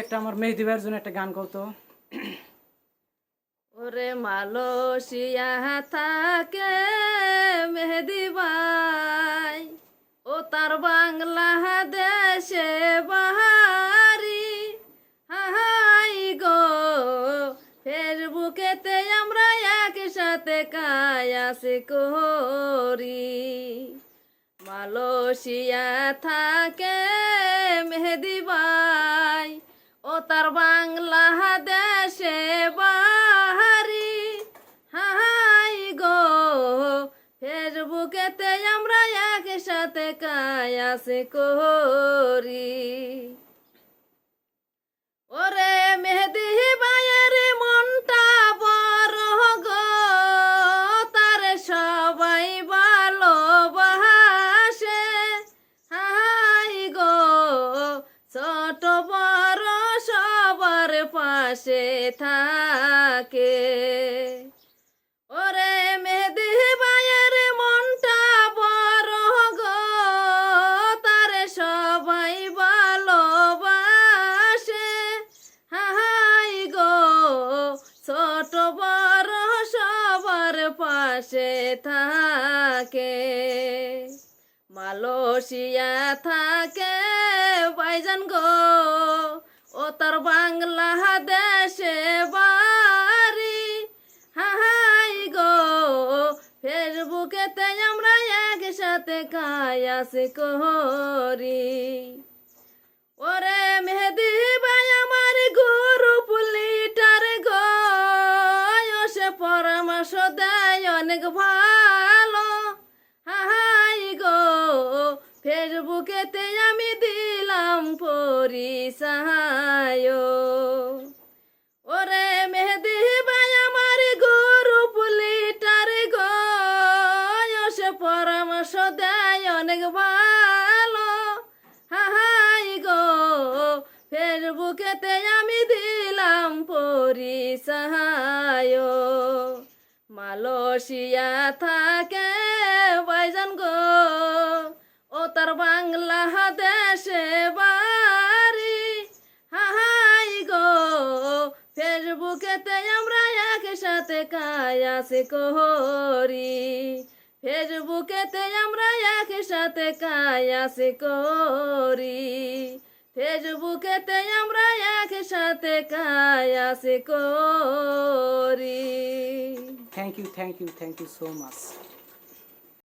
একটা আমার মেহেদি ভাইয়ের জন্য একটা গান গাও তো। ওরে মালয়েশিয়া থাকে মেহেদি ভাই, ও তার বাংলাদেশে বাহারি। হাই গো, ফেসবুকেতে আমরা একসাথে কায়াসি করি। মালয়েশিয়া থাকে মেহেদি ভাই, ও তার বাংলাদেশে বাহারি। হাই গো, ফেসবুকেতে আমরা একসাথে কায়াসি করি। ওরে মেহেদি ভাইয়ের মনটা বড় গো, তার সবাই ভালোবাসে। হাই গো, ছোট বড় সবার পাশে থাকে। ওরে মেহেদি ভাইয়ের মনটা বড় গো, তার সবাই ভালোবাসে। হাই গো, ছোট বড় সবার পাশে থাকে। মালয়েশিয়া থাকে ভাইজান গো, ও তার বাংলাদেশে বাড়ি। হাই গো, ফেসবুকেতে আমরা একসাথে কায়াসি করি। ওরে মেহেদি ভাই আমার গ্রুপ লিডার গো, সে পরামর্শ দেয় অনেক ভালো। হাই গো, ফেসবুকেতে আমি দিলাম পরিচয়। ওরে মেহেদি ভাই আমার গ্রুপ লিডার গো, সে পরামর্শ দেয় অনেক ভালো। হাই গো, ফেসবুকেতে আমি দিলাম পরিচয়। মালয়েশিয়া থাকে ভাইজান গো, ও তার বাংলাদেশে বাড়ি। হাই গো, ফেসবুকেতে আমরা একসাথে কায়াসি করি। ফেসবুকেতে আমরা একসাথে কায়াসি করি। ফেসবুকেতে আমরা একসাথে কায়াসি করি। Thank you so much.